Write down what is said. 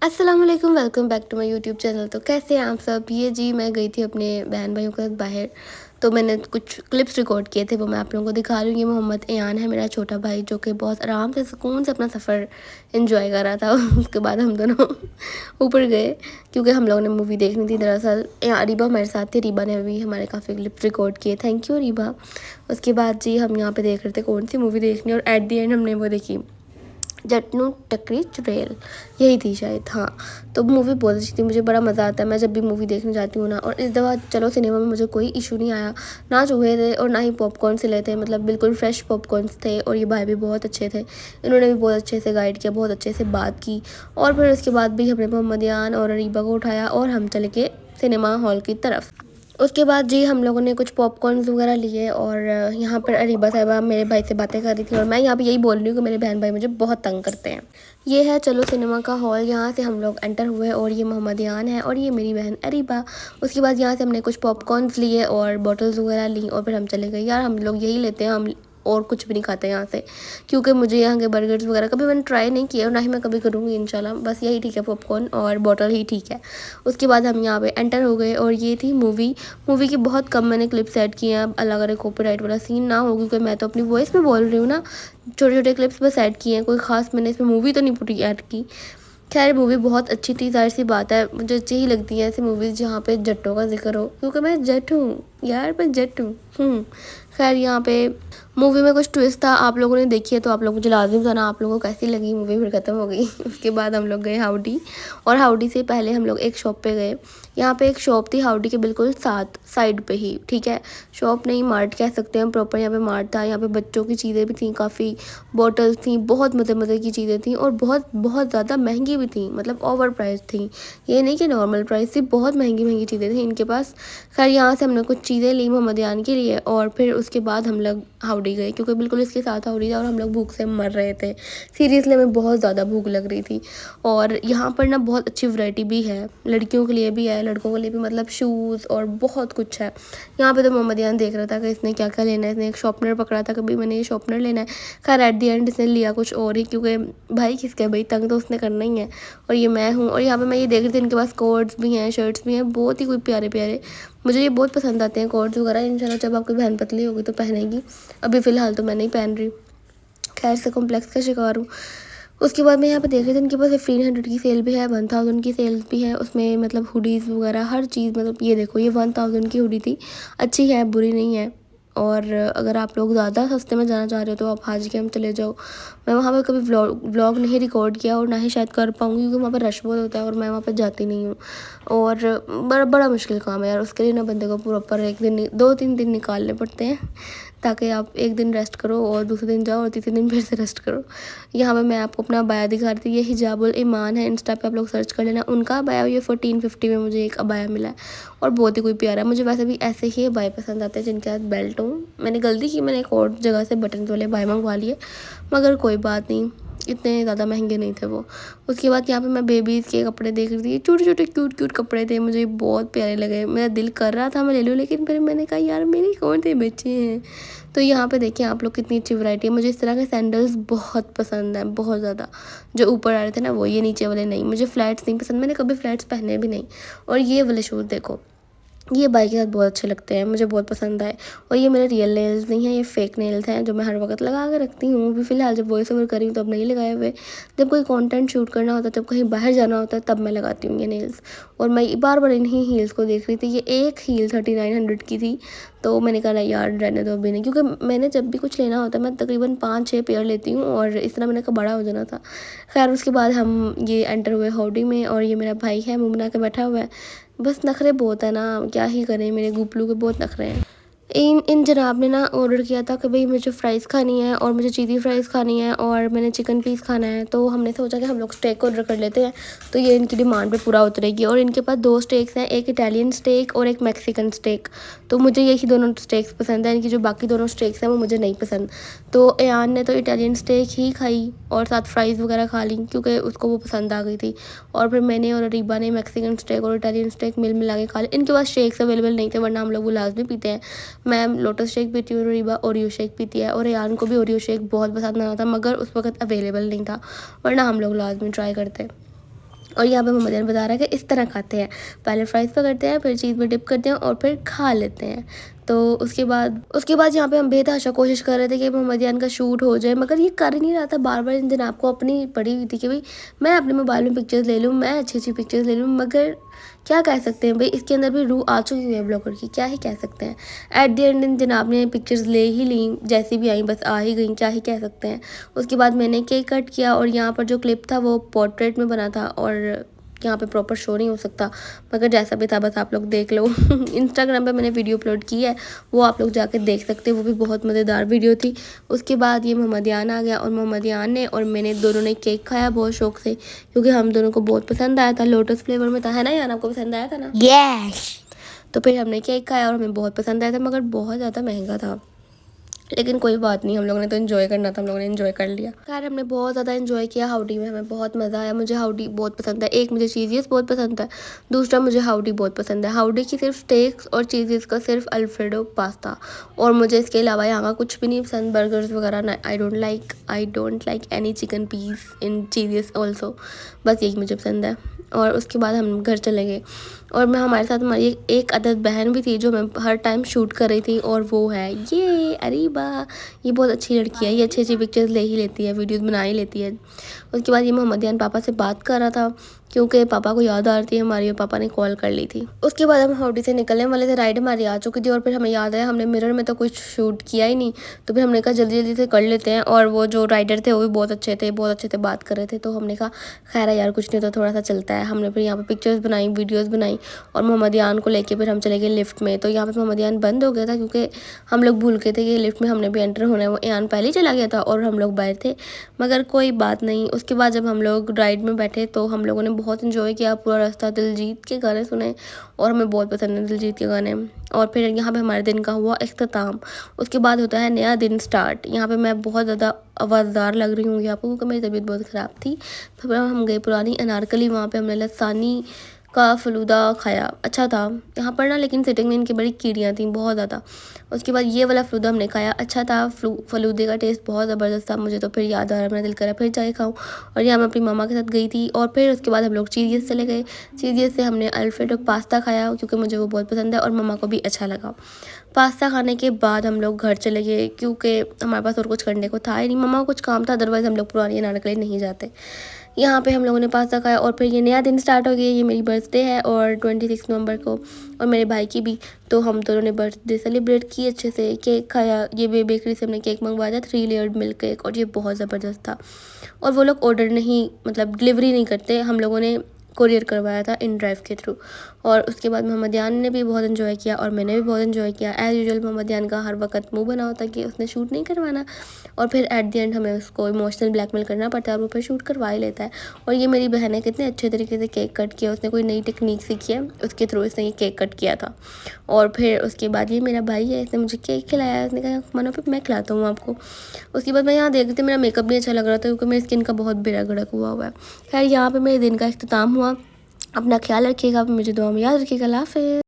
अस्सलाम वालेकुम, welcome back to my YouTube channel. तो कैसे हैं आप सब? ये जी मैं गई थी अपने बहन भाइयों के साथ बाहर, तो मैंने कुछ क्लिप्स रिकॉर्ड किए थे, वो मैं आप लोगों को दिखा रही हूँ। ये मोहम्मद ऐयान है मेरा छोटा भाई, जो कि बहुत आराम से सुकून से अपना सफ़र एंजॉय कर रहा था। उसके बाद हम दोनों ऊपर गए क्योंकि हम लोगों ने मूवी देखनी थी। दरअसल रीबा मेरे साथ थी, रीबा ने भी हमारे काफ़ी क्लिप्स रिकॉर्ड किए, थैंक यू रीबा। उसके बाद जी हम यहाँ पे देख रहे थे कौन सी मूवी देखनी, और एट दी एंड हमने वो देखी जट्टू टकरी चुड़ैल, यही थी शायद। हाँ, तो मूवी बहुत अच्छी थी, मुझे बड़ा मज़ा आता है मैं जब भी मूवी देखने जाती हूँ ना। और इस दफ़ा चलो सिनेमा में मुझे कोई इशू नहीं आया, ना चूहे थे और ना ही पॉपकॉर्न सिले थे, मतलब बिल्कुल फ्रेश पॉपकॉर्न्स थे। और ये भाई भी बहुत अच्छे थे, इन्होंने भी बहुत अच्छे से गाइड किया, बहुत अच्छे से बात की। और फिर उसके बाद भी हमने मोहम्मद यान और अरीबा को उठाया और हम चले गए सिनेमा हॉल की तरफ। उसके बाद जी हम लोगों ने कुछ पॉपकॉर्न्स वगैरह लिए, और यहाँ पर अरीबा साहिबा मेरे भाई से बातें कर रही थी, और मैं यहाँ पे यही बोल रही हूँ कि मेरे बहन भाई मुझे बहुत तंग करते हैं। ये है चलो सिनेमा का हॉल, यहाँ से हम लोग एंटर हुए, और ये मोहम्मद यान है और ये मेरी बहन अरीबा। उसके बाद यहाँ से हमने कुछ पॉपकॉर्न्स लिए और बॉटल्स वगैरह ली, और फिर हम चले गए। यार हम लोग यही लेते हैं, हम और कुछ भी नहीं खाते यहाँ से, क्योंकि मुझे यहाँ के बर्गर्स वगैरह कभी मैंने ट्राई नहीं किया और ना ही मैं कभी करूँगी इंशाल्लाह। बस यही ठीक है, पॉपकॉर्न और बॉटल ही ठीक है। उसके बाद हम यहाँ पे एंटर हो गए, और ये थी मूवी। मूवी की बहुत कम मैंने क्लिप्स ऐड किए हैं, अब अल्लाह करे कॉपीराइट वाला सीन ना हो, क्योंकि मैं तो अपनी वॉइस में बोल रही हूँ ना। छोटे छोटे क्लिप्स बस ऐड किए हैं, कोई ख़ास मैंने इसमें मूवी तो नहीं पूरी ऐड की। खैर मूवी बहुत अच्छी थी, ज़ाहिर सी बात है मुझे अच्छी ही लगती है ऐसी मूवीज़ जहाँ पे जट्टों का जिक्र हो, क्योंकि मैं जट हूँ यार, मैं जट हूँ। खैर यहाँ पे मूवी में कुछ ट्विस्ट था, आप लोगों ने देखी है तो आप लोग मुझे लाजमी बताना आप लोगों को कैसी लगी मूवी। फिर ख़त्म हो गई। उसके बाद हम लोग गए हाउडी, और हाउडी से पहले हम लोग एक शॉप पे गए। यहाँ पे एक शॉप थी हाउडी के बिल्कुल साथ साइड पे ही, ठीक है, शॉप नहीं मार्ट कह सकते हैं प्रॉपर, यहाँ पे मार्ट था। यहाँ पे बच्चों की चीज़ें भी थी, काफ़ी बॉटल्स थी, बहुत मज़े मज़े की चीज़ें थी, और बहुत बहुत ज़्यादा महंगी भी थी, मतलब ओवर प्राइस थी, ये नहीं कि नॉर्मल प्राइस थी, बहुत महंगी महंगी चीज़ें थी इनके पास। खैर यहाँ से हमने कुछ चीज़ें ली मोहम्मद यान के लिए, और फिर उसके बाद हम लोग हाउडी गए, क्योंकि बिल्कुल इसके साथ हाउडी था और हम लोग भूख से मर रहे थे। सीरियसली हमें बहुत ज़्यादा भूख लग रही थी। और यहाँ पर ना बहुत अच्छी वैरायटी भी है, लड़कियों के लिए भी है, लड़कों के लिए भी, मतलब शूज़ और बहुत कुछ है। यहाँ पे तो मोहम्मद यान देख रहा था कि इसने क्या क्या लेना है, इसने एक शॉर्पनर पकड़ा था कि भाई मैंने ये शॉर्पनर लेना है। खैर एट दी एंड इसने लिया कुछ और ही, क्योंकि भाई किसका भाई, तंग तो उसने करना ही है। और ये मैं हूँ, और यहाँ पे मैं ये देख रही थी इनके पास कोट्स भी हैं, शर्ट्स भी हैं, बहुत ही कोई प्यारे प्यारे। मुझे ये बहुत पसंद आते हैं कोट्स वगैरह, इंशाल्लाह जब आपकी बहन पतली होगी तो पहनेगी, अभी फ़िलहाल तो मैं नहीं पहन रही। खैर से कॉम्प्लेक्स का शिकार हूँ। उसके बाद मैं यहाँ पे देख रही थी इनके पास 1500 की सेल भी है, 1000 की सेल भी है उसमें, मतलब हुडीज़ वगैरह हर चीज़। मतलब ये देखो, ये 1000 की हुडी थी, अच्छी है बुरी नहीं है। और अगर आप लोग ज़्यादा सस्ते में जाना चाह रहे हो तो आप हाजी कैंप चले जाओ। मैं वहाँ पर कभी व्लॉग नहीं रिकॉर्ड किया, और ना ही शायद कर पाऊँगी, क्योंकि वहाँ पर रश बहुत होता है और मैं वहाँ पर जाती नहीं हूँ। और बड़ा बड़ा मुश्किल काम है यार, उसके लिए ना बंदे को प्रॉपर एक दिन 2-3 दिन निकालने पड़ते हैं, ताकि आप एक दिन रेस्ट करो और दूसरे दिन जाओ और तीसरे दिन फिर से रेस्ट करो। यहाँ पे मैं आपको अपना अबाया दिखा रही थी, ये हिजाबुल ईमान है, इंस्टा पे आप लोग सर्च कर लेना। उनका अबाया ये 1450 में मुझे एक अबाया मिला है, और बहुत ही कोई प्यारा। मुझे वैसे भी ऐसे ही अबाए पसंद आते हैं जिनके साथ बेल्ट हो। मैंने गलती की, मैंने एक और जगह से बटन वाले अबाए मंगवा लिए, मगर कोई बात नहीं, इतने ज़्यादा महंगे नहीं थे वो। उसके बाद यहाँ पे मैं बेबीज़ के कपड़े देख रही थी, छोटे छोटे क्यूट क्यूट कपड़े थे, मुझे बहुत प्यारे लगे, मेरा दिल कर रहा था मैं ले लूँ, लेकिन फिर मैंने कहा यार मेरे कौन से बच्चे हैं। तो यहाँ पे देखिए आप लोग कितनी अच्छी वैरायटी है। मुझे इस तरह के सैंडल्स बहुत पसंद हैं, बहुत ज़्यादा। जो ऊपर आ रहे थे ना वो, ये नीचे वाले नहीं, मुझे फ्लैट्स नहीं पसंद, मैंने कभी फ्लैट्स पहने भी नहीं। और ये वाले शूज़ देखो, ये बाइक के साथ बहुत अच्छे लगते हैं, मुझे बहुत पसंद आए। और ये मेरे रियल नेल्स नहीं हैं, ये फेक नेल्स हैं जो मैं हर वक्त लगा के रखती हूँ। अभी फ़िलहाल जब वॉइस ओवर कर रही हूँ तब नहीं लगाए हुए, जब कोई कंटेंट शूट करना होता है, जब कहीं बाहर जाना होता है, तब मैं लगाती हूँ ये नेल्स। और मैं बार बार इन्हीं हील्स को देख रही थी, ये एक हील 3900 की थी, तो मैंने कहा यार रहने दो अभी नहीं, क्योंकि मैंने जब भी कुछ लेना होता है मैं तकरीबन 5-6 पेयर लेती हूँ, और इस तरह मैंने कहा बड़ा हो जाना था। खैर उसके बाद हम ये एंटर हुए हाउडी में, और ये मेरा भाई है मुँह बना के बैठा हुआ है। बस नखरे बहुत है ना, क्या ही करें, मेरे गुपलू के बहुत नखरे हैं। इन इन जनाब ने ना ऑर्डर किया था कि भाई मुझे फ़्राइज़ खानी है, और मुझे चीज़ी फ़्राइज़ खानी है, और मैंने चिकन पीस खाना है। तो हमने सोचा कि हम लोग स्टेक ऑर्डर कर लेते हैं, तो ये इनकी डिमांड पे पूरा उतरेगी। और इनके पास 2 स्टेक्स हैं, एक इटालियन स्टेक और एक मैक्सिकन स्टेक। तो मुझे यही दोनों स्टेक्स पसंद हैं, इनकी जो बाकी दोनों स्टेक्स हैं वो मुझे नहीं पसंद। तो एयान ने तो इटालियन स्टेक ही खाई और साथ फ़्राइज़ वगैरह खा ली, क्योंकि उसको वो पसंद आ गई थी। और फिर मैंने और अरीबा ने मैक्सिकन स्टेक और इटालियन स्टेक मिल मिला के खा लिया। इनके पास शेक्स अवेलेबल नहीं थे, वरना हम लोग वो लाजमी पीते हैं। मैं लोटस शेक पीती हूँ, रीबा ओरियो शेक पीती है, और रेयान को भी ओरियो शेक बहुत पसंद आया था, मगर उस वक्त अवेलेबल नहीं था, वरना हम लोग लाजमी ट्राई करते। और यहाँ पे मोहम्मद बता रहा है कि इस तरह खाते हैं, पहले फ्राइज़ पकड़ते हैं, फिर चीज़ में डिप करते हैं और फिर खा लेते हैं। तो उसके बाद यहाँ पे हम बेतहाशा कोशिश कर रहे थे कि मोहम्मदियान का शूट हो जाए, मगर ये कर ही नहीं रहा था। बार-बार इन दिन आपको अपनी पड़ी हुई थी कि भई मैं अपने मोबाइल में पिक्चर्स ले लूँ, मैं अच्छी-अच्छी पिक्चर्स ले लूँ, मगर क्या कह सकते हैं भई, इसके अंदर भी रूह आ चुकी हुई है ब्लॉगर की, क्या ही कह सकते हैं। एट द एंड इन जनाब ने पिक्चर्स ले ही लीं, जैसी भी आई बस आ ही गईं, क्या ही कह सकते हैं। उसके बाद मैंने केक कट किया और यहाँ पर जो क्लिप था वो पोर्ट्रेट में बना था और यहाँ पे प्रॉपर शो नहीं हो सकता, मगर जैसा भी था बस आप लोग देख लो। इंस्टाग्राम पे मैंने वीडियो अपलोड की है, वो आप लोग जाके देख सकते हैं, वो भी बहुत मज़ेदार वीडियो थी। उसके बाद ये मोहम्मदियान आ गया और मोहम्मदियान ने और मैंने दोनों ने केक खाया बहुत शौक से, क्योंकि हम दोनों को बहुत पसंद आया था, लोटस फ्लेवर में था, है ना यार, आपको पसंद आया था ना? यस। तो फिर हमने केक खाया और हमें बहुत पसंद आया था, मगर बहुत ज़्यादा महंगा था। लेकिन कोई बात नहीं, हम लोगों ने तो एंजॉय करना था, हम लोगों ने एंजॉय कर लिया। खैर हमने बहुत ज़्यादा एंजॉय किया हाउडी में, हमें बहुत मज़ा आया। मुझे हाउडी बहुत पसंद है, एक मुझे चीज़ीज़ बहुत पसंद है, दूसरा मुझे हाउडी बहुत पसंद है। हाउडी की सिर्फ स्टेक्स और चीज़ीज़ का सिर्फ अल्फ्रेडो पास्ता, और मुझे इसके अलावा यहाँ का कुछ भी नहीं पसंद, बर्गर्स वगैरह ना। I don't like any chicken piece in cheeses also, बस यही मुझे पसंद है। और उसके बाद हम घर चले गए और हमारे साथ हमारी एक अदद बहन भी थी जो हमें हर टाइम शूट कर रही थी, और वो है ये अरीबा। ये बहुत अच्छी लड़की है, ये अच्छी अच्छी पिक्चर्स ले ही लेती है, वीडियोस बना ही लेती है। उसके बाद ये मोहम्मदियान पापा से बात कर रहा था, क्योंकि पापा को याद आ रही थी हमारी, और पापा ने कॉल कर ली थी। उसके बाद हम हाउडी से निकलने वाले थे, राइड हमारी आ चुकी थी, और फिर हमें याद आया हमने मिरर में तो कुछ शूट किया ही नहीं, तो फिर हमने कहा जल्दी जल्दी से कर लेते हैं। और वो जो राइडर थे वो भी बहुत अच्छे थे, बात कर रहे थे, तो हमने कहा खैर यार कुछ नहीं तो थोड़ा सा चलता है। हमने फिर यहाँ पे पिक्चर्स बनाई, वीडियोस बनाई, और मोहम्मदियान को लेके फिर हम चले गए लिफ्ट में। तो यहाँ पे मोहम्मदियान बंद हो गया था, क्योंकि हम लोग भूल गए थे कि लिफ्ट में हमने भी एंटर होना है। वो ईयान पहले ही चला गया था और हम लोग बाहर थे, मगर कोई बात नहीं। उसके बाद जब हम लोग राइड में बैठे तो हम लोगों ने बहुत इन्जॉय किया, पूरा रास्ता दिलजीत के गाने सुने, और हमें बहुत पसंद है दिलजीत के गाने। और फिर यहाँ पे हमारे दिन का हुआ इख्तिताम। उसके बाद होता है नया दिन स्टार्ट। यहाँ पे मैं बहुत ज़्यादा आवाज़दार लग रही हूँ आपको, क्योंकि मेरी तबीयत बहुत ख़राब थी। फिर हम गए पुरानी अनारकली, वहाँ पे हमने लसानी का फलूदा खाया, अच्छा था यहाँ पर ना, लेकिन सिटिंग में इनकी बड़ी कीड़ियाँ थी बहुत ज़्यादा। उसके बाद ये वाला फलूदा हमने खाया, अच्छा था, फलूदे का टेस्ट बहुत ज़बरदस्त था। मुझे तो फिर याद आ रहा है, मेरा दिल करा फिर जाके खाऊँ। और यहाँ मैं अपनी मामा के साथ गई थी, और फिर उसके बाद हम लोग चीज़ियस चले गए। चीज़ियस से हमने अल्फ्रेडो पास्ता खाया, क्योंकि मुझे वो बहुत पसंद है और मम्मा को भी अच्छा लगा। पास्ता खाने के बाद हम लोग घर चले गए, क्योंकि हमारे पास और कुछ करने को था ही नहीं, मम्मा को कुछ काम था, अदरवाइज़ हम लोग पुरानी अनारकली नहीं जाते। यहाँ पे हम लोगों ने पास्ता खाया, और फिर ये नया दिन स्टार्ट हो गया। ये मेरी बर्थडे है और 26 नवंबर को, और मेरे भाई की भी। तो हम दोनों ने बर्थडे सेलिब्रेट की अच्छे से, केक खाया। ये बेकरी से हमने केक मंगवाया था, 3 लेयर्ड मिल्क केक, और ये बहुत ज़बरदस्त था। और वो लोग ऑर्डर नहीं, मतलब डिलीवरी नहीं करते, हम लोगों ने कोरियर करवाया था इन ड्राइव के थ्रू। और उसके बाद मोहम्मदियान ने भी बहुत एंजॉय किया और मैंने भी बहुत एंजॉय किया। एज़ यूजुअल मोहम्मदियान का हर वक्त मुंह बना होता कि उसने शूट नहीं करवाना, और फिर एट द एंड हमें उसको इमोशनल ब्लैकमेल करना पड़ता है, और वो फिर शूट करवा ही लेता है। और ये मेरी बहन है, कितने अच्छे तरीके से केक कट किया, उसने कोई नई टेक्निक सीखी है, उसके थ्रू इसने ये केक कट किया था। और फिर उसके बाद ये मेरा भाई है, इसने मुझे केक खिलाया, उसने कहा मानो फिर मैं खिलाता हूँ आपको। उसके बाद मैं यहाँ देख रही थी, मेरा मेकअप भी अच्छा लग रहा था, क्योंकि मेरी स्किन का बहुत बेड़ा गड़क हुआ है। खैर यहाँ पे मेरे दिन का इख्तिताम हुआ। अपना ख्याल रखिएगा, मुझे दुआ में याद रखिएगा। अल्लाह हाफ़िज़।